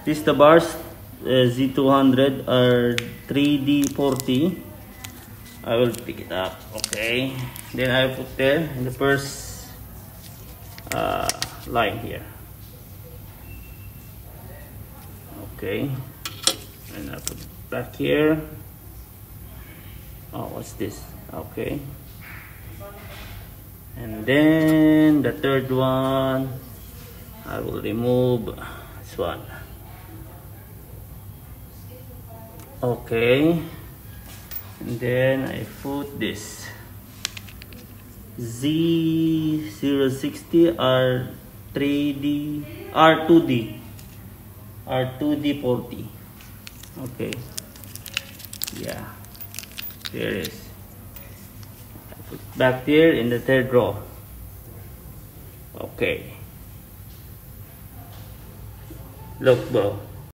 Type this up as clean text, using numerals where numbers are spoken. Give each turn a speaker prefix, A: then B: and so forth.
A: This the bars Z200 or 3D40. I will pick it up. Okay. Then I put there in the first line here. Okay. And I put it back here. Oh, what's this? Okay. And then the third one, I will remove this one. Okay. And then I put this Z060 R3D R2D40. Okay. Yeah. There it is. I put it back there in the third row. Okay. Look, bro.